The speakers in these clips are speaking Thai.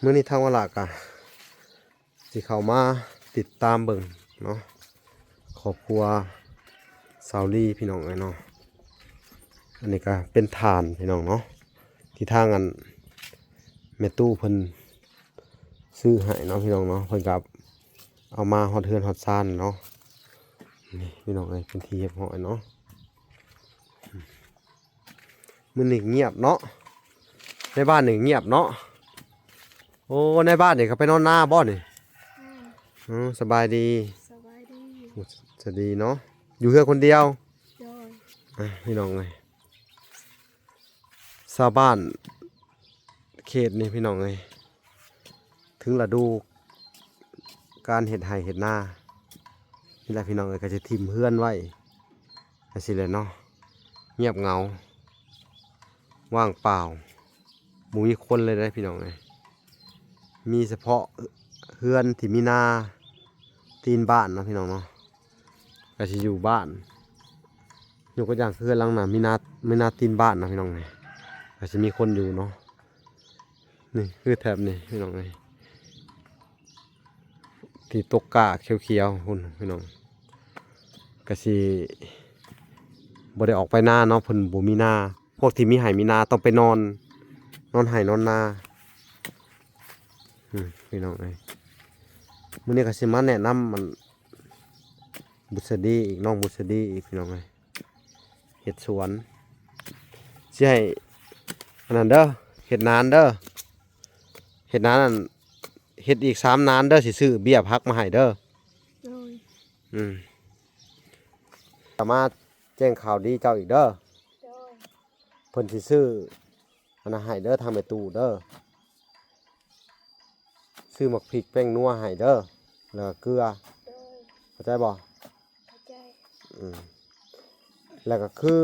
เมื่อนี้ทางวลากะสิเข้ามาติดตามเบิ่งเนาะครอบครัวสาวลีพี่น้องเนาะอันนี้ก็เป็นฐานพี่น้องเนาะที่ทางอันแม่ตู้เพิ่นซื้อให้เนาะพี่น้องเนาะเพิ่นกับเอามาฮอดเฮือนฮอดซานเนาะนี่พี่น้องเป็นที่เรียบร้อยเนาะมื้อนี้เงียบเนาะในบ้านนี่เงียบเนาะโอ้ในบ้านนี่เขาไปนอนหน้าบ่นี่สบายดีสบายดี จะดีเนาะอยู่เพื่อคนเดียวโดยพี่น้องเลยชาวบ้านเขตนี่พี่น้องเลยถึงฤดูการเห็ดไห่เห็ดนานี่แหละพี่น้องเลยก็จะทิมเฮือนไว้ก็สิเลยเนาะเงียบเหงาว่างเปล่าหมูมีคนเลยได้พี่น้องเลยมีเฉพาะเฮือนที่มีนาตีนบ้านนะพี่น้องเนาะก็จะอยู่บ้านอยู่ก็อย่างเฮือนหลังน่ะมีนาตีนบ้านนะพี่น้องเลยก็จะมีคนอยู่เนาะนี่คือแถบนี่พี่น้องเลยที่ตกกาเขียวๆคุณพี่น้องก็สิบ่ได้ออกไปหน้าเนาะเพิ่นบ่มีนาพวกที่มีไห่มีนาต้องไปนอนไห่นอนนาพี่น้องเลยมื้อนี้ก็สิมาแนะนำมันบุษดีอีกน้องบุษดีอีกพี่น้องเลยเห็ดสวนสิให้อันนั้นเด้อเห็ดนานเด้อเห็ดนานนั่นเห็ดอีก3 นานเด้อสิซื้อเบี้ยพักมาให้เด้อโดยสามารถแจ้งข่าวดีเจ้าอีกเด้อโดยเพิ่นสิซื้ออันนั้นให้เด้อทางไปตู้เด้อซื้อหมักพริกแป้งนัวให้เด้อแล้วก็เกลือโดยเข้าใจบ่ เข้าใจแล้วก็คือ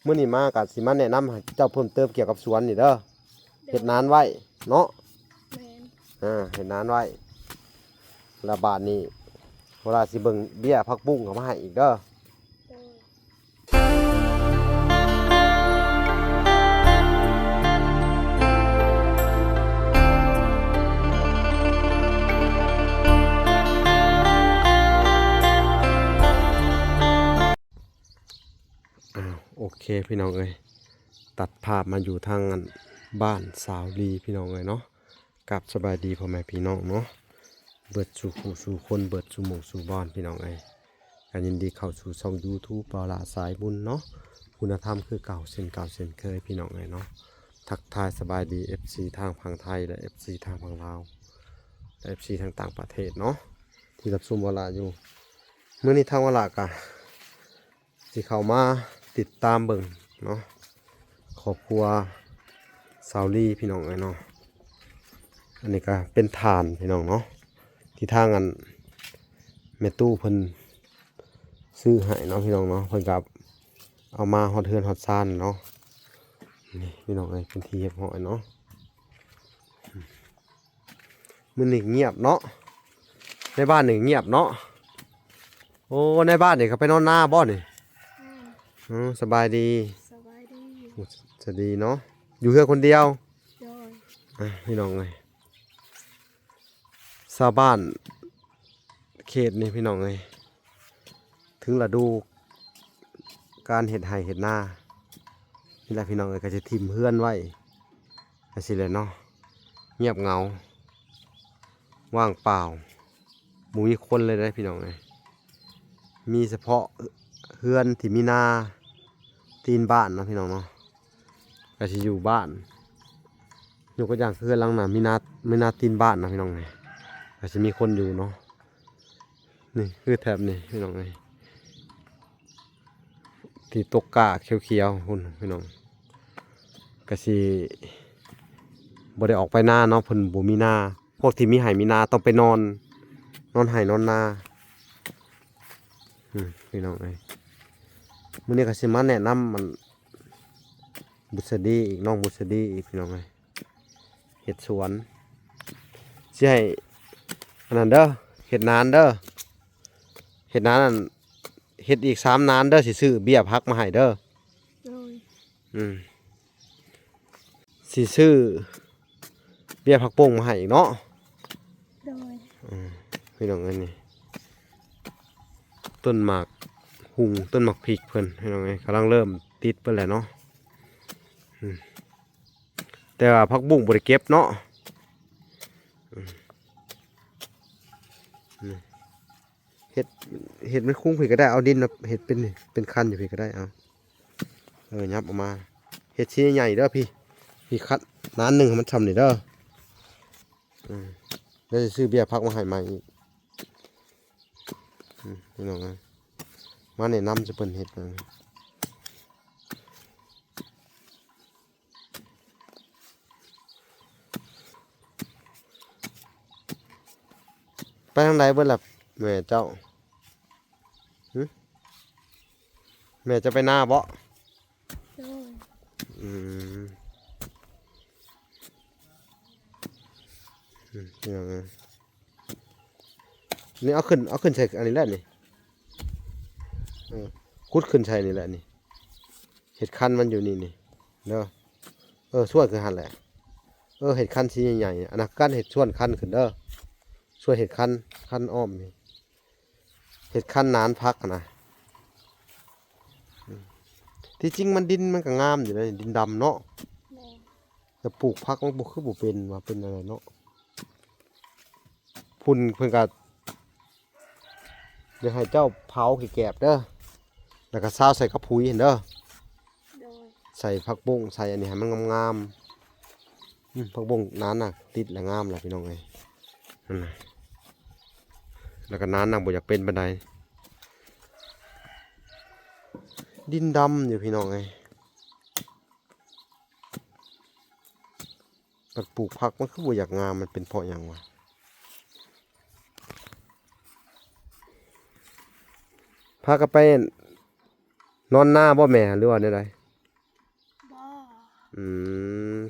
มื้อนี้มาก็สิมาแนะนำให้เจ้าเพิ่มเติมเกี่ยวกับสวนนี่เด้อเฮ็ดนานไว้เนาะแมนเฮ็ดนานไว้แล้วบาดนี้เวลาสิเบิ่งเบี้ยผักบุ้งเข้ามาให้อีกเด้อโดยโอเคพี่น้องเอ้ยตัดภาพมาอยู่ทางบ้านสาวลีพี่น้องเอ้ยเนาะกับสบายดีพ่อแม่พี่น้องเนาะเบิดสู่ผู้สู่คนเบิดสู่หมู่สู่บ้านพี่น้องเอ้ยการยินดีเข้าสู่ช่อง YouTube ปาลาสายบุญเนาะคุณธรรมคือเก่าเช่นเคยพี่น้องเอ้ยเนาะทักทายสบายดี FC ทางฝั่งไทยและ FC ทางฝั่งลาวและ FC ทางต่างประเทศเนาะที่รับชมวลาอยู่เมื่อนี้ทางวลากะสิเข้ามาติดตามเบิ่งเนาะครอบครัวสาวลีพี่น้องเนาะอันนี้ก็เป็นฐานพี่น้องเนาะที่ทางอันแม่ตู้เพิ่นซื้อให้เนาะพี่น้องเนาะเพิ่นกับเอามาฮอดเฮือนฮอดซานเนาะนี่พี่น้องเป็นที่เรียบร้อยเนาะมื้อนี้เงียบเนาะในบ้านนี่เงียบเนาะโอ้ในบ้านนี่เขาไปนอนหน้าบ่นี่สบายดีสบายดีจะดีเนาะอยู่เพื่อคนเดียวโดยพี่น้องเลยชาวบ้านเขตนี่พี่น้องเลยถึงฤดูการเห็ดไห่เห็ดนานี่แหละพี่น้องเลยก็จะทิมเฮือนไว้ก็สิเลยเนาะเงียบเหงาว่างเปล่าหมูมีคนเลยได้พี่น้องเลยมีเฉพาะเฮือนที่มีนาตีนบ้านนะพี่น้องเนาะก็จะอยู่บ้านอยู่ก็อย่างเฮือนหลังน่ะมีนาตีนบ้านนะพี่น้องเลยก็จะมีคนอยู่เนาะนี่คือแถบนี่พี่น้องเลยที่ตกกาเขียวๆคุณพี่น้องก็สิบ่ได้ออกไปหน้าเนาะเพิ่นบ่มีนาพวกที่มีไห่มีนาต้องไปนอนไห่นอนนาพี่น้องเลยมื้อนี้ก็สิมาแนะนำมันบุษดีอีกน้องบุษดีอีกพี่น้องเลยเห็ดสวนสิให้อันนั้นเด้อเห็ดนานเด้อเห็ดนานนั่นเห็ดอีก3 นานเด้อสิซื้อเบี้ยพักมาให้เด้อโดยสิซื้อ เบี้ยผักโป่งมาให้อีกเนาะ โดย พี่น้องเอ้ยนี่ต้นหมากหุงต้นหมากพริกเพิ่นพี่น้องเอ้ยกำลังเริ่มติดเพิ่นแหละเนาะแต่ว่าผักบุ้งบ่ได้เก็บเนาะเฮ็ดมันคุ้งพี่ก็ได้เอาดินมาเฮ็ดเป็นคันอยู่พี่ก็ได้เอายับออกมาเฮ็ดชิ้นใหญ่ๆเด้อพี่คัดน้านหนึงให้มันทำนี่เด้อแล้วจะซื้อเบี้ยพักมาให้ใหม่อีกพี่น้องเอ้ยมาแนะนำจะเพิ่นเฮ็ดไปทางใดเบิ่ล่ะแม่เจ้าแม่จะไปหน้าบ่ โดย อืมยังไงนี่เอาขึ้นใส่อันนี้แหละนี่คุดขึ้นใส่นี่แหละนี่เห็ดคันมันอยู่นี่เด้อส่วนคือหันแหละเห็ดคันชิ้นใหญ่ๆอันนั้นกั้นเห็ดส่วนคันขึ้นเด้อส่วนเห็ดคันอ้อมนี่เห็ดคันนานพักนะที่จริงมันดินมันก็งามอยู่เลยดินดำเนาะ แม่น แต่ปลูกพักมันบุคือบุเป็นว่าเป็นอะไรเนาะพุ่นเพิ่นก็เดี๋ยวให้เจ้าเผาขี้แกบเด้อแล้วก็ซาวใส่กระพุ้ยเห็นเด้อ โดย ใส่ผักบุ้งใส่อันนี้ให้มันงามผักบุ้งนั้นน่ะติดและงามแหละพี่น้องเอ้ยนั่นน่ะแล้วก็นั้นน่ะบ่อยากเป็นบันไดดินดำอยู่พี่น้องเอ้ยปัดปลูกผักมันคือบ่อยากงามมันเป็นเพราะหยังวะพากันไปนอนหน้าบ่แม่หรือว่าได บ่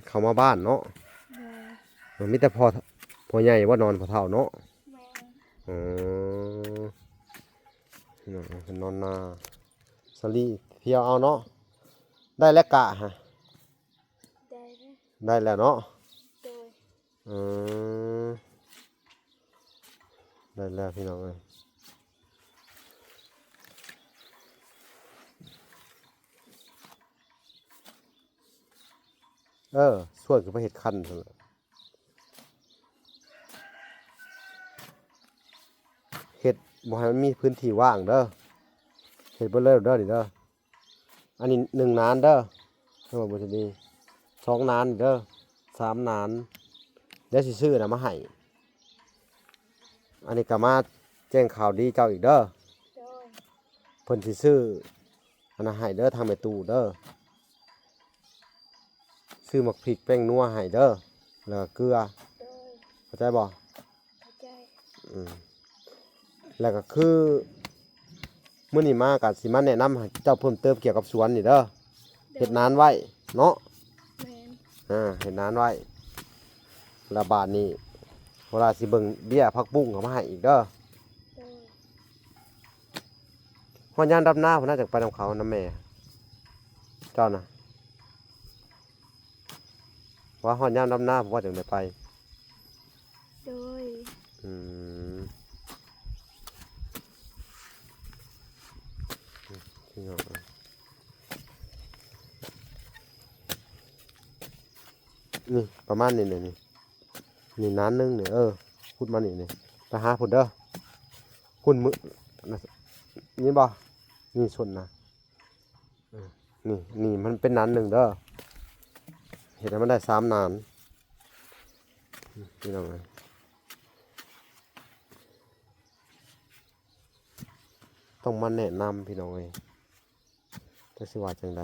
เขามาบ้านเนาะ โดย มีแต่พอใหญ่ว่านอนพอเท่าเนาะ แม่น อ๋อเป็นนอนนาสลีเที่ยวเอาเนาะได้แล้วกะฮะ ได้เด้อ ได้แล้วเนาะ โดย อืมได้แล้วพี่น้องเอ้ยส่วนคือไปเห็ดคันนั่นแหละเห็ดบ่ให้มันมีพื้นที่ว่างเด้อเห็ดเบ่เลิศเด้อนี่เด้ออันนี้1 นานเด้อทั้งหมดบ่จะมี2 นานเด้อ3 นานเดี๋ยวสิซื้อน่ะมาให้อันนี้ก็มาแจ้งข่าวดีเจ้าอีกเด้อ โดย เพิ่นสิซื้ออันนั้นให้เด้อทางแม่ตู้เด้อซื้อหมักพริกแป้งนัวให้เด้อแล้วก็เกลือ โดย เข้าใจบ่ เข้าใจ แล้วก็คือมื้อนี้มาก็สิมาแนะนำให้เจ้าเพิ่มเติมเกี่ยวกับสวนนี่เด้อเฮ็ดนานไว้เนาะ แม่น เฮ็ดนานไว้แล้วบาดนี้เวลาสิเบิ่งเบี้ยผักบุ้งเขามาให้อีกเด้อ โดย ฮอดยามดำหน้าพุ่นน่าจะไปนำเขานำแม่เจ้าน่ะว่าฮอดยามดำหน้าผมว่าจังได้ไป โดย อืมพี่น้องเอ้ยนี่ประมาณนี้นี่นานนึงเนี่ยพูดมานี่ไปหาพุ่นเด้อพุ่นมือนี่บ่นี่ส่วนนะนี่มันเป็นนานหนึ่งเด้อเห็นแล้วมันได้3 นานพี่น้องเอ้ยต้องมาแนะนำพี่น้องเอ้ยจะสิว่าจังใด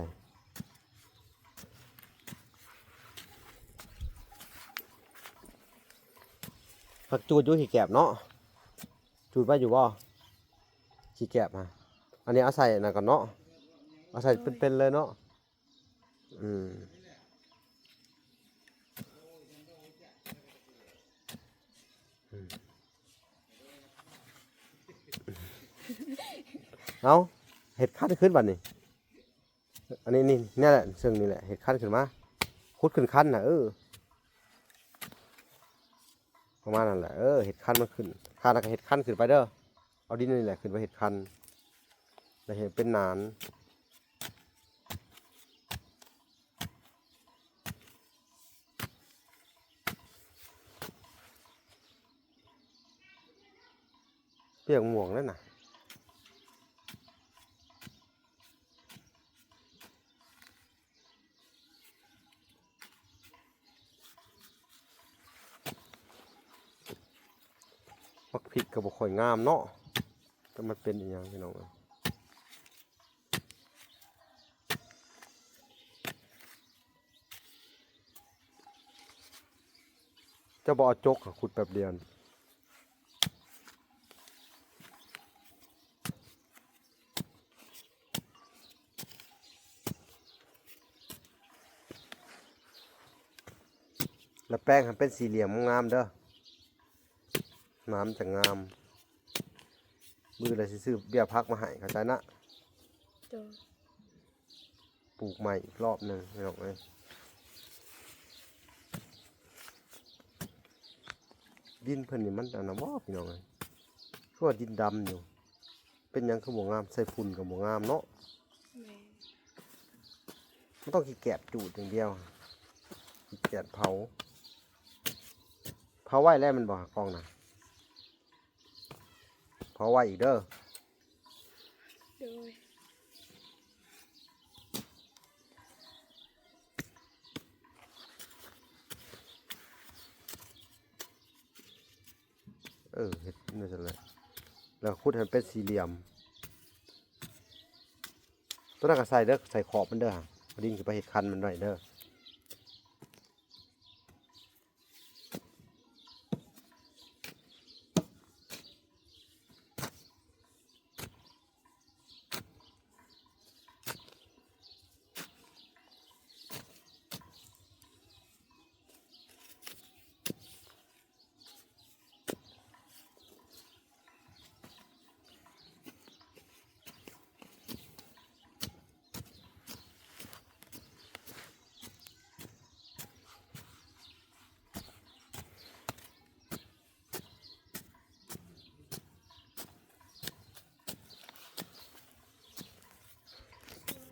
ผักจูดอยู่ขี้แกบเนาะจูดไว้อยู่บ่ขี้แกบฮะอันนี้เอาใส่น่ะก่อนเนาะเอาใส่เป็นๆเลยเนาะเอาเห็ดคันขึ้นบัดนี้อันนี้นี่แหละซึ่งนี่แหละเห็ดคันขึ้นมาคุดขึ้นคันน่ะ ประมาณนั้นแหละเห็ดคันมันขึ้นคันแล้วก็เห็ดคันขึ้นไปเด้อเอาดินนี่แหละขึ้นไปเห็ดคันแล้วเห็ดเป็นหนานเปียกหม่วงแล้วน่ะมักพริกก็บ่ค่อยงามเนาะแต่มันเป็นอีหยังพี่น้องเจ้าบ่เอาจกขุดแป๊บเดียวแล้วแป้งให้เป็นสี่เหลี่ยมงามเด้อน้ำจะงามมือเลยสิซื้อเบี้ยพักมาให้เข้าใจนะ โดย ปลูกใหม่อีกรอบหนึ่งไม่หรอกเลยดินเพิ่นนี่มันอันนั้นบ่พี่น้องเลยคือว่าดินดำอยู่เป็นหยังคือบ่งามใส่ฝุ่นกับบ่งามเนาะ แม่น มันต้องขี้แกบจูดอย่างเดียวขี้แกบเผาไว้แล้วมันบ่กองน่ะเผาไว้อีกเด้อ โดย เฮ็ดนี่ซั่นแหละแล้วขุดให้มันเป็นสี่เหลี่ยมตัวนั้นก็ใส่เด้อใส่ขอบมันเด้อเอาดินขึ้นไปเฮ็ดคันมันหน่อยเด้อ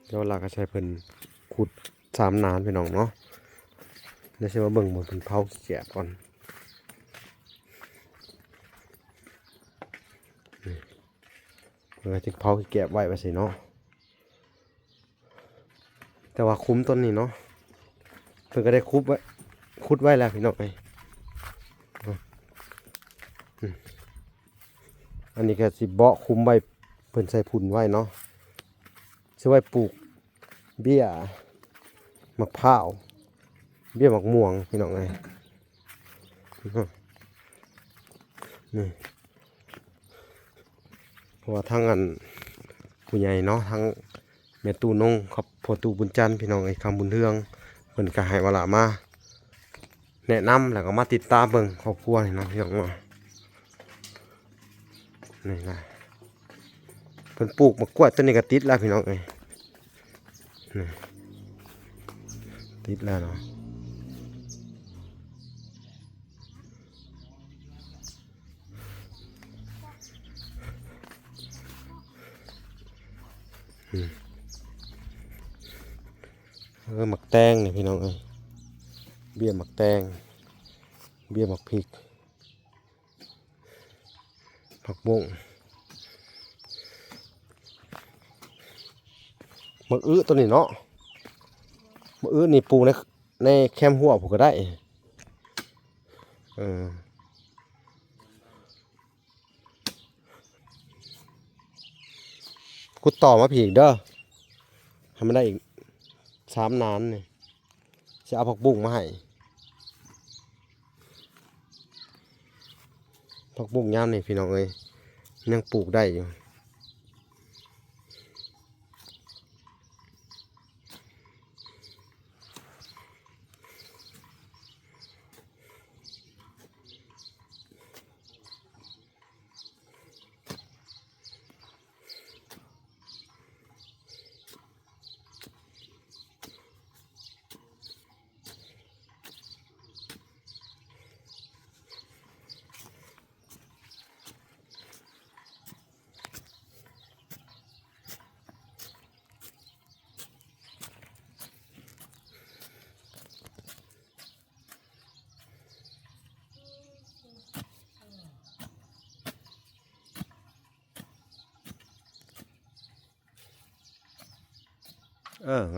เดี๋ยวเราก็ใช้เพิ่นขุด3 นานพี่น้องเนาะเดี๋ยวสิมาเบิ่งบ่เพิ่นเผาขี้แกบก่อนเพิ่นก็สิเผาขี้แกบไว้ว่าสิเนาะแต่ว่าคุ้มต้นนี้เนาะเพิ่นก็ได้ขุดไว้แล้วพี่น้องเอ้ยอันนี้ก็สิเบาะคุ้มไว้เพิ่นใส่พุ่นไว้เนาะสิไว้ปลูกเบี้ยมะพร้าวเบี้ยมะม่วงพี่น้องเอ้ยนี่เพราะว่าทั้งอันผู้ใหญ่เนาะทั้งแม่ตู่นงครับพ่อตู่บุญจันทร์พี่น้องเอ้ยคำบุญเรืองเพิ่นก็ให้เวลามาแนะนำแล้วก็มาติดตามเบิ่งครอบครัวนี่เนาะพี่น้องเนาะนี่นะเพิ่นปลูกมะกล้วยต้นนี้ก็ติดแล้วพี่น้องเอ้ยนี่ติดแล้วเนาะหมักแตงนี่พี่น้องเอ้ยเบี้ยหมักแตงเบี้ยหมักพริกผักบุ้งมะอื้อตัวนี้เนาะมะอื้อนี่ปลูกในแคมหัวผมก็ได้กูต่อมาผีอีกเด้อทำไม่ได้อีก3 นานนี่จะเอาผักบุ้งมาให้ผักบุ้งย่ามนี่พี่น้องเอ้ยยังปลูกได้อยู่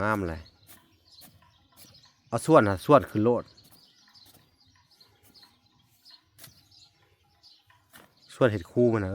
งามเลยเอาส่วนส่วนคือโลดส่วนเห็ดคู่มันนะ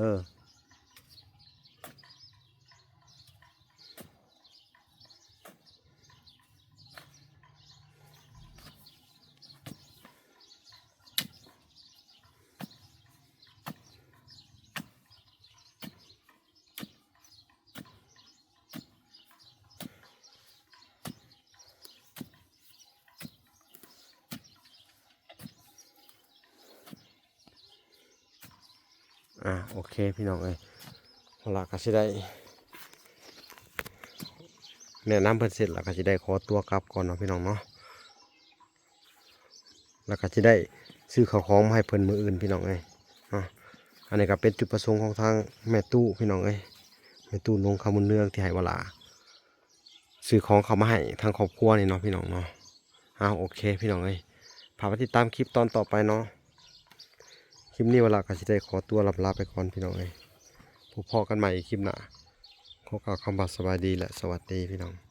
โอเคพี่น้องเอ้ยเอาล่ะก็สิได้แนะนำเพิ่นเสร็จแล้วก็สิได้ขอตัวกลับก่อนเนาะพี่น้องเนาะแล้วก็สิได้ซื้อข้าวของมาให้เพิ่นมื้ออื่นพี่น้องเอ้ยอันนี้ก็เป็นจุดประสงค์ของทางแม่ตู้พี่น้องเอ้ยแม่ตู้ลงคำมุนเนืองที่ให้วลาซื้อของเขามาให้ทางครอบครัวนี่เนาะพี่น้องเนาะโอเคพี่น้องเอ้ยพาไปติดตามคลิปตอนต่อไปเนาะคลิปนี้เวลาก็สิได้ขอตัวลาไปก่อนพี่น้องเอ้ยพบกันใหม่อีกคลิปหน้าขอกล่าวคำว่าสวัสดีและสวัสดีพี่น้อง